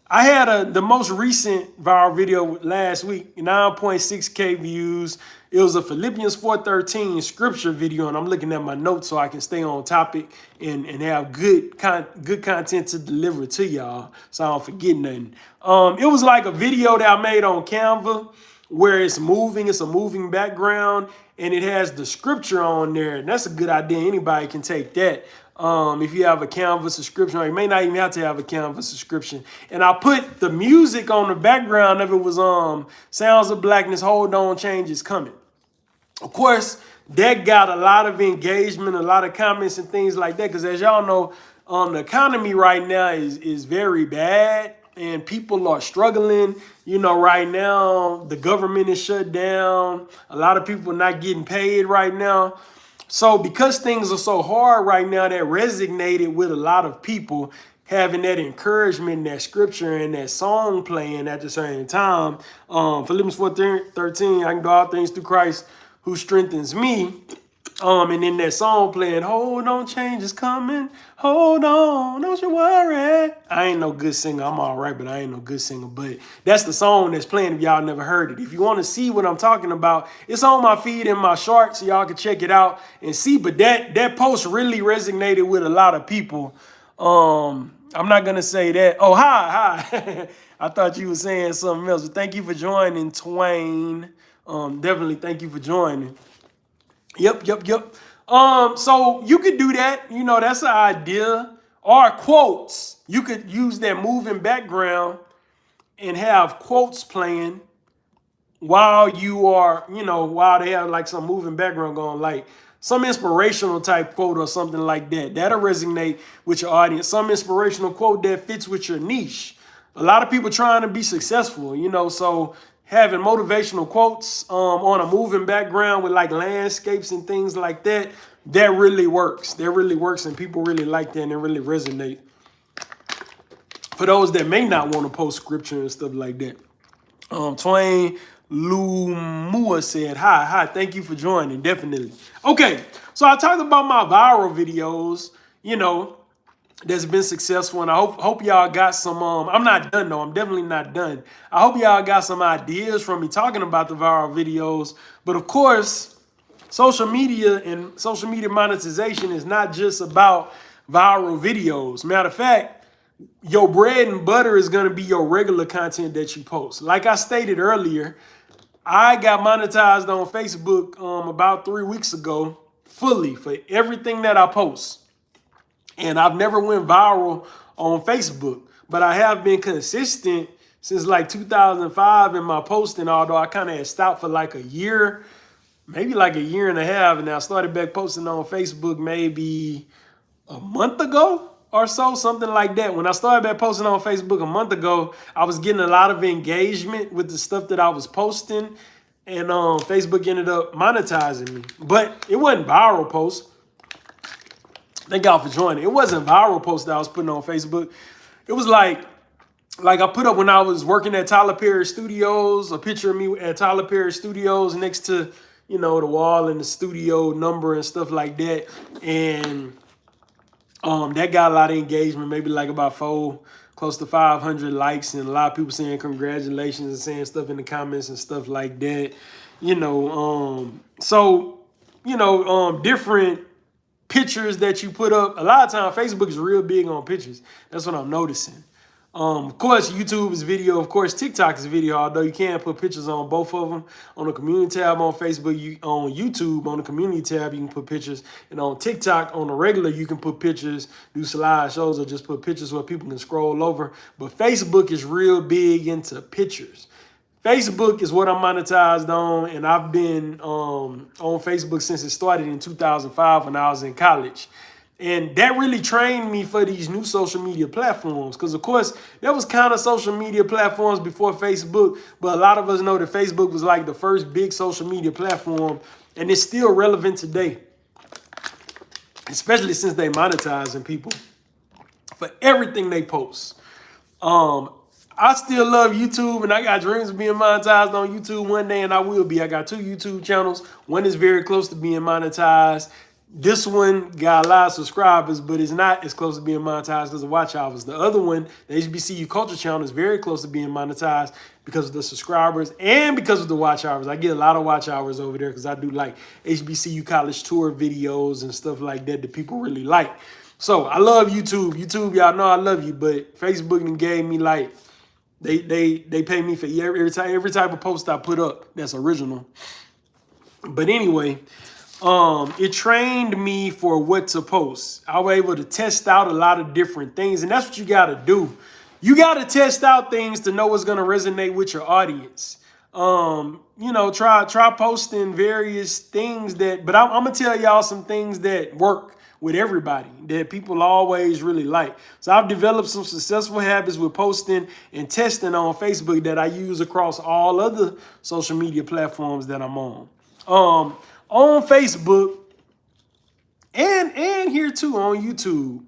S1: I had the most recent viral video last week, 9.6K views. It was a Philippians 4:13 scripture video, and I'm looking at my notes so I can stay on topic and have good content to deliver to y'all so I don't forget nothing. It was like a video that I made on Canva where it's moving, it's a moving background, and it has the scripture on there. And that's a good idea. Anybody can take that. If you have a Canva subscription, or you may not even have to have a Canva subscription. And I put the music on the background of it was Sounds of Blackness, Hold On, Change Is Coming. Of course, that got a lot of engagement, a lot of comments and things like that. Because as y'all know, the economy right now is very bad. And people are struggling. You know, right now, the government is shut down. A lot of people are not getting paid right now. So because things are so hard right now, that resonated with a lot of people, having that encouragement, that scripture, and that song playing at the same time. Philippians 4:13, I can do all things through Christ who strengthens me. And then that song playing, hold on, change is coming. Hold on, don't you worry. I ain't no good singer. I'm all right, but I ain't no good singer. But that's the song that's playing if y'all never heard it. If you want to see what I'm talking about, it's on my feed in my shorts, so y'all can check it out and see. But that post really resonated with a lot of people. I'm not going to say that. Oh, hi. I thought you were saying something else. But thank you for joining, Twain. Definitely thank you for joining. Yep. So you could do that. You know, that's an idea. Or quotes. You could use that moving background and have quotes playing while you are, while they have like some moving background going, like some inspirational type quote or something like that. That'll resonate with your audience. Some inspirational quote that fits with your niche. A lot of people trying to be successful, so having motivational quotes on a moving background with like landscapes and things like that, that really works. That really works, and people really like that, and it really resonate. For those that may not want to post scripture and stuff like that. Twain Lumua said, hi, thank you for joining, definitely. Okay, so I talked about my viral videos, that's been successful, and I hope y'all got some, I'm not done though, I'm definitely not done. I hope y'all got some ideas from me talking about the viral videos, but of course, social media and social media monetization is not just about viral videos. Matter of fact, your bread and butter is going to be your regular content that you post. Like I stated earlier, I got monetized on Facebook about 3 weeks ago fully for everything that I post. And I've never went viral on Facebook, but I have been consistent since like 2005 in my posting, although I kind of had stopped for like a year, maybe like a year and a half. And I started back posting on Facebook maybe a month ago or so, something like that. When I started back posting on Facebook a month ago, I was getting a lot of engagement with the stuff that I was posting, and Facebook ended up monetizing me. But it wasn't viral posts. Thank y'all for joining. It wasn't viral posts that I was putting on Facebook. It was like I put up when I was working at Tyler Perry Studios, a picture of me at Tyler Perry Studios next to, the wall and the studio number and stuff like that. And that got a lot of engagement, maybe like about close to 500 likes, and a lot of people saying congratulations and saying stuff in the comments and stuff like that. Different pictures that you put up. A lot of times Facebook is real big on pictures. That's what I'm noticing. Of course, YouTube is video. Of course, TikTok is video, although you can put pictures on both of them. On the community tab on Facebook, on YouTube, on the community tab, you can put pictures. And on TikTok, on the regular, you can put pictures, do slideshows, or just put pictures where people can scroll over. But Facebook is real big into pictures. Facebook is what I'm monetized on, and I've been on Facebook since it started in 2005 when I was in college. And that really trained me for these new social media platforms. Because, of course, there was kind of social media platforms before Facebook, but a lot of us know that Facebook was like the first big social media platform, and it's still relevant today, especially since they monetizing people for everything they post. I still love YouTube, and I got dreams of being monetized on YouTube one day, and I will be. I got 2 YouTube channels. One is very close to being monetized. This one got a lot of subscribers, but it's not as close to being monetized because of watch hours. The other one, the HBCU Culture channel, is very close to being monetized because of the subscribers and because of the watch hours. I get a lot of watch hours over there because I do like HBCU college tour videos and stuff like that that people really like. So I love YouTube. YouTube, y'all know I love you, but Facebook done gave me like, they pay me for every type of post I put up that's original. But anyway, it trained me for what to post. I was able to test out a lot of different things, and that's what you got to do. You got to test out things to know what's going to resonate with your audience. You know, try posting various things but I'm going to tell y'all some things that work with everybody that people always really like. So I've developed some successful habits with posting and testing on Facebook that I use across all other social media platforms that I'm on. On Facebook and here too on YouTube,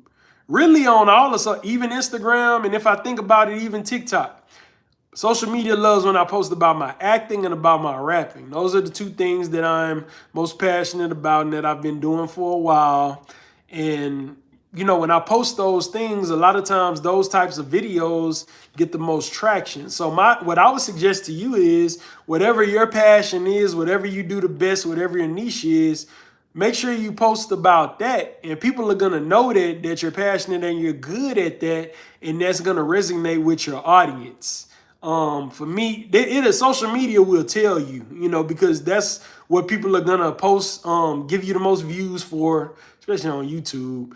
S1: really on all of so even Instagram, and if I think about it, even TikTok. Social media loves when I post about my acting and about my rapping. Those are the 2 things that I'm most passionate about and that I've been doing for a while. And you know, when I post those things, a lot of times those types of videos get the most traction. So what I would suggest to you is whatever your passion is, whatever you do the best, whatever your niche is, make sure you post about that. And people are going to know that you're passionate and you're good at that. And that's going to resonate with your audience. For me, social media will tell you, you know, because that's what people are going to post, give you the most views for, especially on YouTube.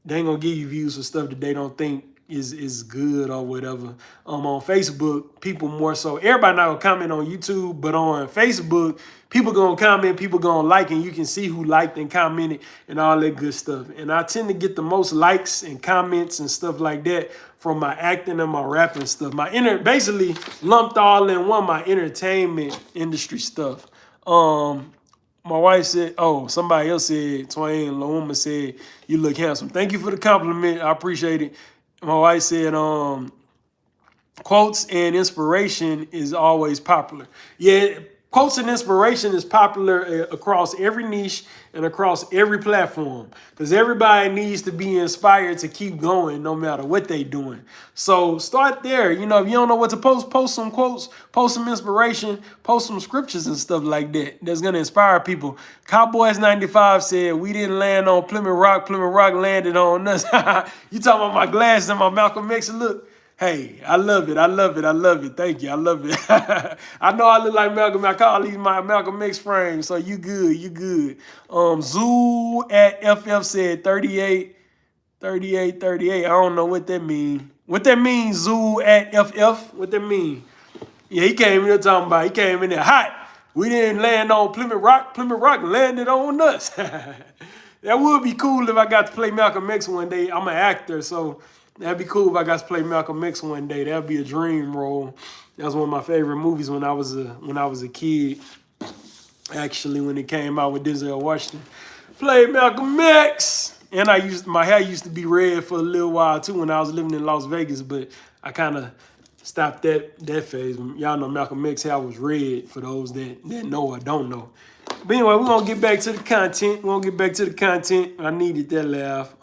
S1: They ain't gonna give you views for stuff that they don't think is good or whatever. On Facebook, people more so, everybody not gonna comment on YouTube, but on Facebook, people gonna comment, people gonna like, and you can see who liked and commented and all that good stuff. And I tend to get the most likes and comments and stuff like that from my acting and my rapping stuff. Basically lumped all in one, my entertainment industry stuff. My wife said, somebody else said, Twain Lauma said, you look handsome. Thank you for the compliment. I appreciate it. My wife said, quotes and inspiration is always popular. Yeah, quotes and inspiration is popular across every niche and across every platform because everybody needs to be inspired to keep going no matter what they're doing. So start there. You know, if you don't know what to post some quotes, post some inspiration, post some scriptures and stuff like that. That's going to inspire people. Cowboys 95 said, we didn't land on Plymouth Rock. Plymouth Rock landed on us. You talking about my glasses and my Malcolm X look? Hey, I love it. I love it. I love it. Thank you. I love it. I know I look like Malcolm. I call these my Malcolm X frames. So you good. You good. Zoo at FF said 38. I don't know what that mean. What that mean, Zoo at FF? What that mean? Yeah, he came in there talking about, he came in there hot. We didn't land on Plymouth Rock. Plymouth Rock landed on us. That would be cool if I got to play Malcolm X one day. I'm an actor, so that'd be cool if I got to play Malcolm X one day. That'd be a dream role. That was one of my favorite movies when I was a kid. Actually, when it came out with Denzel Washington, played Malcolm X. And my hair used to be red for a little while too when I was living in Las Vegas, but I kind of stopped that phase. Y'all know Malcolm X hair was red for those that know or don't know. But anyway, we're gonna get back to the content. I needed that laugh.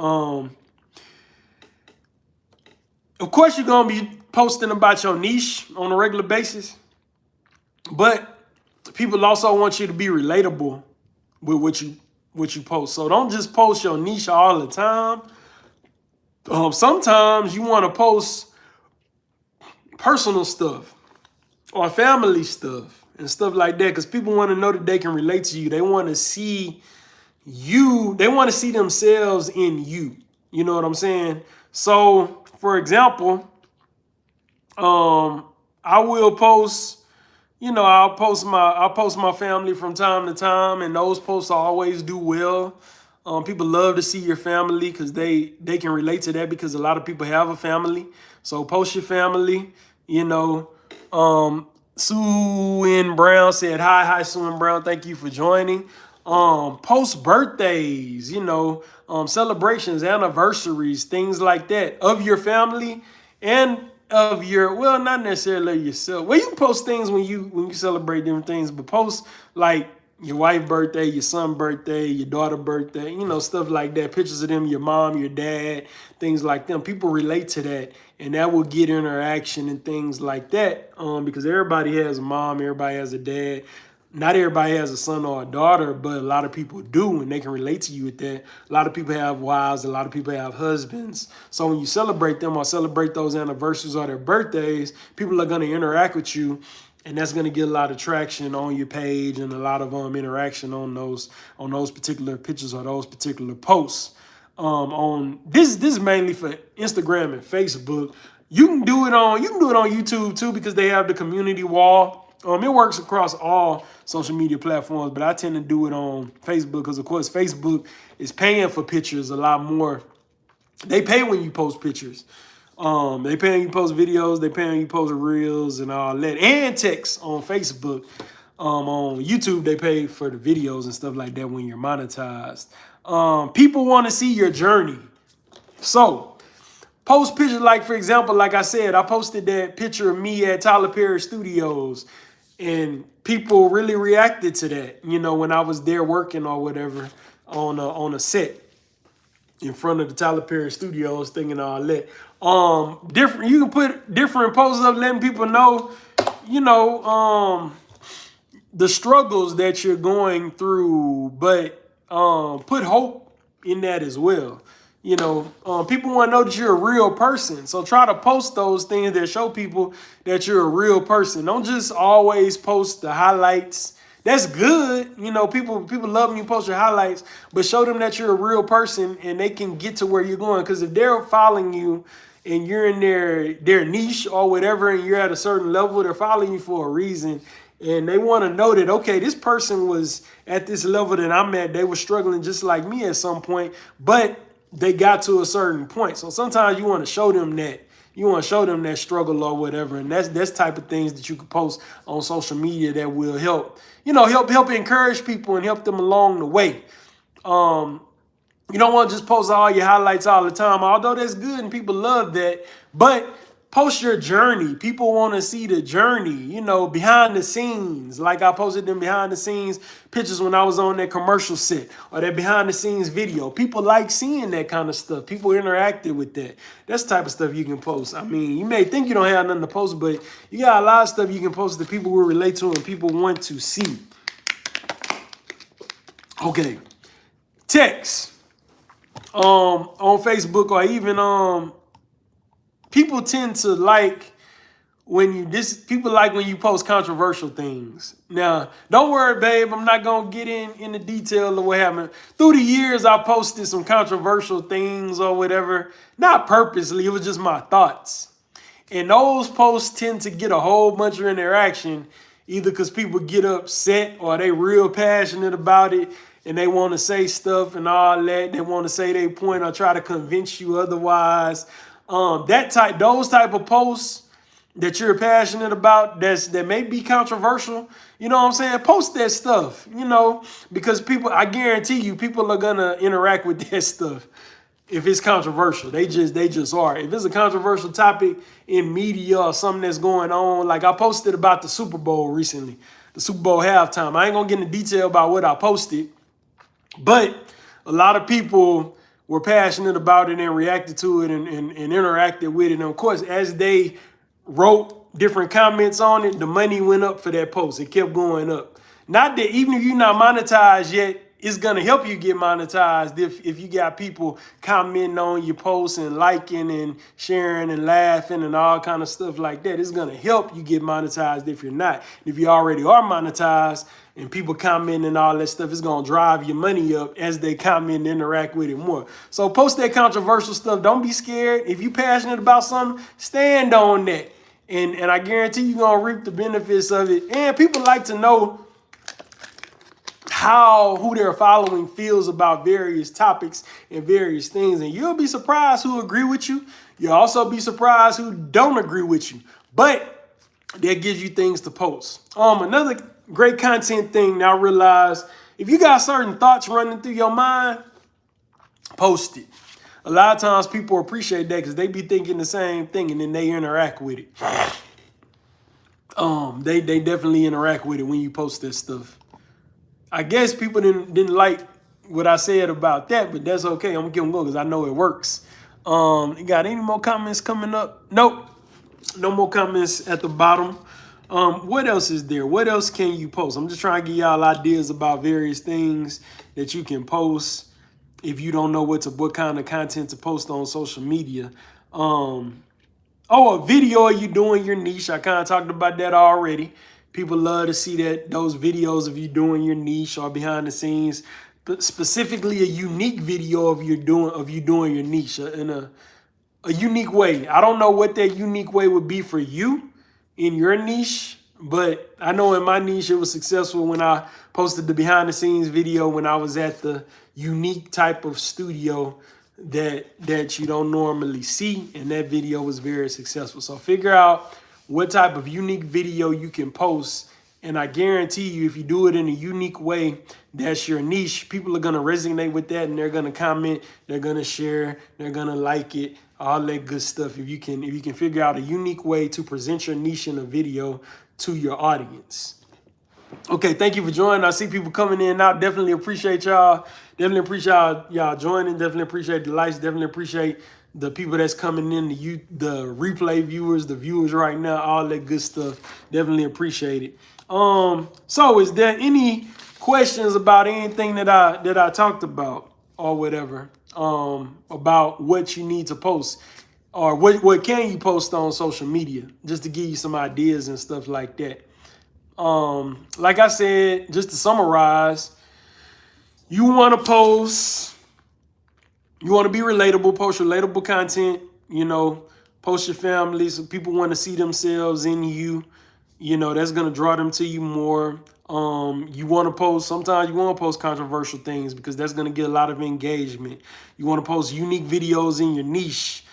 S1: Of course, you're going to be posting about your niche on a regular basis, but people also want you to be relatable with what you post. So don't just post your niche all the time. Sometimes you want to post personal stuff or family stuff and stuff like that, because people want to know that they can relate to you. They want to see you. They want to see themselves in you. You know what I'm saying? So, for example, I will post, I'll post my family from time to time, and those posts always do well. People love to see your family because they can relate to that, because a lot of people have a family. So post your family. Sue N. Brown said, hi, Sue N. Brown. Thank you for joining. Post birthdays, celebrations, anniversaries, things like that of your family and of your, well, not necessarily yourself. Well, you can post things when you celebrate different things, but post like your wife's birthday, your son's birthday, your daughter's birthday, stuff like that. Pictures of them, your mom, your dad, things like them. People relate to that, and that will get interaction and things like that. Because everybody has a mom, everybody has a dad. Not everybody has a son or a daughter, but a lot of people do, and they can relate to you with that. A lot of people have wives, a lot of people have husbands. So when you celebrate them or celebrate those anniversaries or their birthdays, people are going to interact with you, and that's going to get a lot of traction on your page and a lot of interaction on those particular pictures or those particular posts. On this is mainly for Instagram and Facebook. You can do it on YouTube too, because they have the community wall. It works across all social media platforms, but I tend to do it on Facebook because, of course, Facebook is paying for pictures a lot more. They pay when you post pictures. They pay when you post videos. They pay when you post reels and all that, and text on Facebook. On YouTube, they pay for the videos and stuff like that when you're monetized. People want to see your journey. So post pictures, like, for example, like I said, I posted that picture of me at Tyler Perry Studios, and people really reacted to that, when I was there working or whatever on a set in front of the Tyler Perry Studios, thinking all that. You can put different posts up letting people know, the struggles that you're going through, but put hope in that as well. People want to know that you're a real person. So try to post those things that show people that you're a real person. Don't just always post the highlights. That's good. People love when you post your highlights, but show them that you're a real person and they can get to where you're going. Because if they're following you and you're in their niche or whatever, and you're at a certain level, they're following you for a reason. And they want to know that, okay, this person was at this level that I'm at. They were struggling just like me at some point, but they got to a certain point. So sometimes you want to show them that. You want to show them that struggle or whatever. And that's type of things that you can post on social media that will help, help encourage people and help them along the way. You don't want to just post all your highlights all the time, although that's good and people love that. But post your journey. People want to see the journey, behind the scenes. Like I posted them behind the scenes pictures when I was on that commercial set, or that behind the scenes video. People like seeing that kind of stuff. People interacted with that. That's the type of stuff you can post. I mean, you may think you don't have nothing to post, but you got a lot of stuff you can post that people will relate to and people want to see. Okay. Text on Facebook, or even people tend to like when you post controversial things. Now, don't worry, babe. I'm not going to get in the detail of what happened. Through the years, I posted some controversial things or whatever. Not purposely. It was just my thoughts. And those posts tend to get a whole bunch of interaction, either because people get upset or they real passionate about it and they want to say stuff and all that. They want to say their point or try to convince you otherwise. Those type of posts that you're passionate about, that may be controversial, you know what I'm saying? Post that stuff, because I guarantee you, people are gonna interact with that stuff if it's controversial. They just are. If it's a controversial topic in media or something that's going on, like I posted about the Super Bowl recently, the Super Bowl halftime. I ain't gonna get into detail about what I posted, but a lot of people were passionate about it and reacted to it and interacted with it. And of course, as they wrote different comments on it, the money went up for that post. It kept going up. Not that even if you're not monetized yet, it's gonna help you get monetized if you got people commenting on your posts and liking and sharing and laughing and all kind of stuff like that. It's gonna help you get monetized if you're not. If you already are monetized and people comment and all that stuff, it's gonna drive your money up as they comment and interact with it more. So post that controversial stuff. Don't be scared. If you're passionate about something, stand on that. And I guarantee you're gonna reap the benefits of it. And people like to know who they're following feels about various topics and various things. And you'll be surprised who agree with you. You'll also be surprised who don't agree with you. But that gives you things to post. Another great content thing now, realize if you got certain thoughts running through your mind, post it. A lot of times people appreciate that because they be thinking the same thing and then they interact with it. They definitely interact with it when you post that stuff. I guess people didn't like what I said about that, but that's okay. I'm gonna keep them going because I know it works. You got any more comments coming up? Nope. No more comments at the bottom. What else is there? What else can you post? I'm just trying to give y'all ideas about various things that you can post if you don't know what kind of content to post on social media. A video of you doing your niche. I kind of talked about that already. People love to see those videos of you doing your niche or behind the scenes, but specifically a unique video of you doing your niche in a unique way. I don't know what that unique way would be for you in your niche, but I know in my niche it was successful when I posted the behind the scenes video when I was at the unique type of studio that you don't normally see, and that video was very successful. So figure out what type of unique video you can post, and I guarantee you if you do it in a unique way, that's your niche. People are going to resonate with that, and they're going to comment, they're going to share, they're going to like it, all that good stuff. If you can figure out a unique way to present your niche in a video to your audience. Okay, thank you for joining. I see people coming in now. Definitely appreciate y'all. Definitely appreciate y'all joining. Definitely appreciate the likes. Definitely appreciate the people that's coming in, the replay viewers, the viewers right now, all that good stuff. Definitely appreciate it. So is there any questions about anything that I talked about or whatever? About what you need to post or what can you post on social media, just to give you some ideas and stuff like that. Like I said, just to summarize, you want to post, you want to be relatable, post relatable content, post your family so people want to see themselves in you, that's going to draw them to you more. You want to post, sometimes you want to post controversial things because that's going to get a lot of engagement. You want to post unique videos in your niche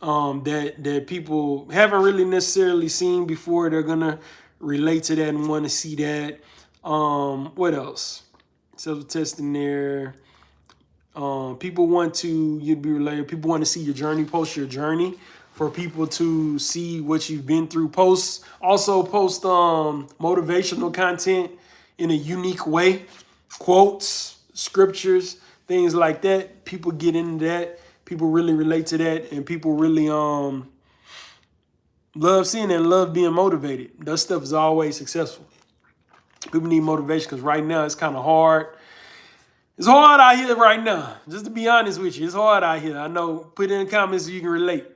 S1: that people haven't really necessarily seen before. They're going to relate to that and want to see that. What else? Self-testing there. People want to, you'd be related. People want to see your journey, post your journey for people to see what you've been through. Also post motivational content in a unique way. Quotes, scriptures, things like that. People get into that. People really relate to that, and people really love seeing it and love being motivated. That stuff is always successful. People need motivation because right now it's kind of hard. It's hard out here right now. Just to be honest with you, it's hard out here. I know, put in the comments so you can relate.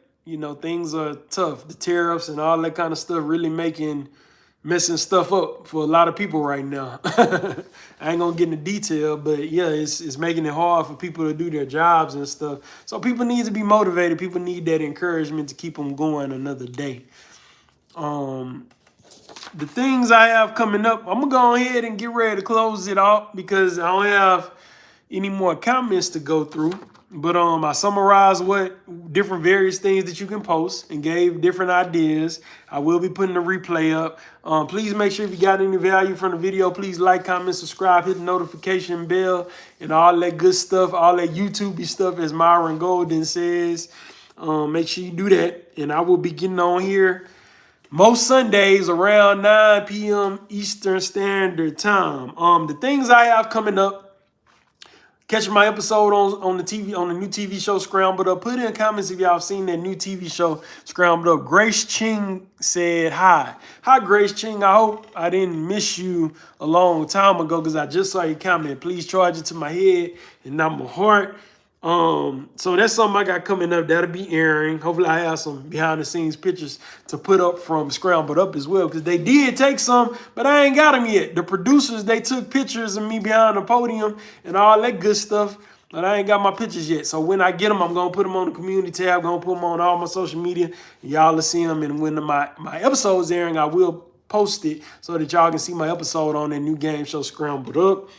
S1: Things are tough. The tariffs and all that kind of stuff really messing stuff up for a lot of people right now. I ain't gonna get into detail, but yeah, it's making it hard for people to do their jobs and stuff. So people need to be motivated. People need that encouragement to keep them going another day. The things I have coming up, I'm gonna go ahead and get ready to close it off because I don't have any more comments to go through. But I summarized what different various things that you can post and gave different ideas. I will be putting the replay up. Please make sure if you got any value from the video, please like, comment, subscribe, hit the notification bell, and all that good stuff, all that YouTube-y stuff, as Myron Golden says. Make sure you do that. And I will be getting on here most Sundays around 9 p.m. Eastern Standard Time. The things I have coming up, catching my episode on the TV, on the new TV show Scrambled Up. Put in comments if y'all seen that new TV show Scrambled Up. Grace Ching said hi. Hi, Grace Ching. I hope I didn't miss you a long time ago because I just saw your comment. Please charge it to my head and not my heart. So that's something I got coming up. That'll be airing. Hopefully I have some behind the scenes pictures to put up from Scrambled Up as well, because they did take some, but I ain't got them yet. The producers, they took pictures of me behind the podium and all that good stuff, but I ain't got my pictures yet. So when I get them, I'm going to put them on the community tab, going to put them on all my social media, and y'all will see them. And when my episode's airing, I will post it so that y'all can see my episode on that new game show Scrambled Up.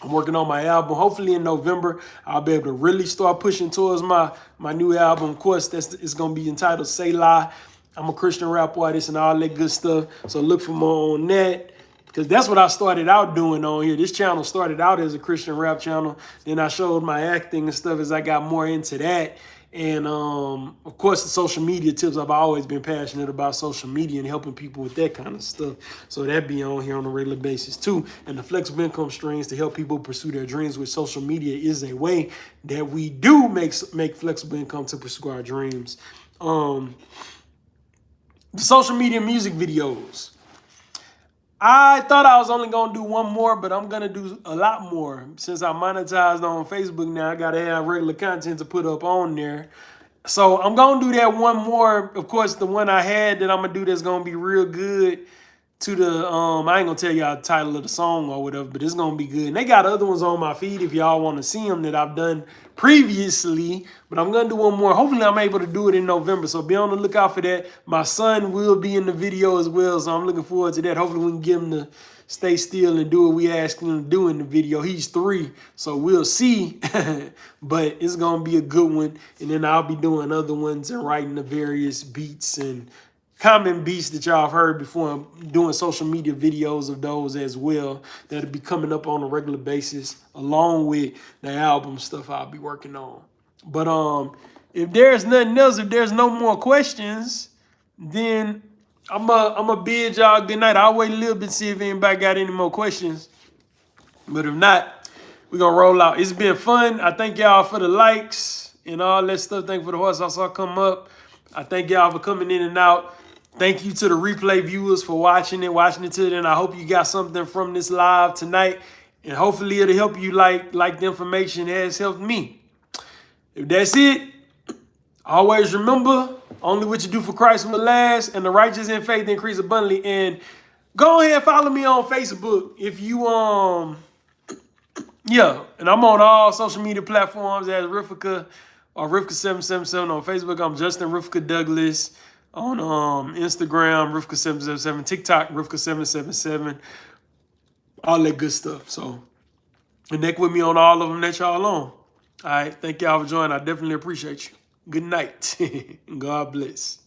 S1: I'm working on my album. Hopefully in November, I'll be able to really start pushing towards my new album. Of course, it's going to be entitled Say Lie. I'm a Christian rap artist and all that good stuff. So look for more on that, because that's what I started out doing on here. This channel started out as a Christian rap channel. Then I showed my acting and stuff as I got more into that. And of course, the social media tips. I've always been passionate about social media and helping people with that kind of stuff. So that be on here on a regular basis too. And the flexible income streams to help people pursue their dreams with social media is a way that we do make flexible income to pursue our dreams. The social media music videos. I thought I was only going to do one more, but I'm going to do a lot more. Since I monetized on Facebook now, I got to have regular content to put up on there. So I'm going to do that one more. Of course, the one I had that I'm going to do that's going to be real good to the, I ain't going to tell y'all the title of the song or whatever, but it's going to be good. And they got other ones on my feed if y'all want to see them that I've done previously, but I'm going to do one more. Hopefully I'm able to do it in November, so be on the lookout for that. My son will be in the video as well, so I'm looking forward to that. Hopefully we can get him to stay still and do what we ask him to do in the video. He's 3, so we'll see, but it's going to be a good one. And then I'll be doing other ones and writing the various beats and common beats that y'all have heard before. I'm doing social media videos of those as well that'll be coming up on a regular basis, along with the album stuff I'll be working on. But if there's nothing else, if there's no more questions, then I'm a bid y'all good night. I'll wait a little bit, see if anybody got any more questions. But if not, we're going to roll out. It's been fun. I thank y'all for the likes and all that stuff. Thank you for the horse I saw come up. I thank y'all for coming in and out. Thank you to the replay viewers for watching it to the end. I hope you got something from this live tonight, and hopefully it'll help you like the information has helped me. If that's it, always remember, only what you do for Christ will last, and the righteous in faith increase abundantly. And go ahead and follow me on Facebook if you yeah, and I'm on all social media platforms as Rifka or Rifka777 on Facebook. I'm Justin Rifka Douglas. On Instagram, Rifka777, TikTok, Rifka777, all that good stuff. So connect with me on all of them that y'all on. All right, thank y'all for joining. I definitely appreciate you. Good night. God bless.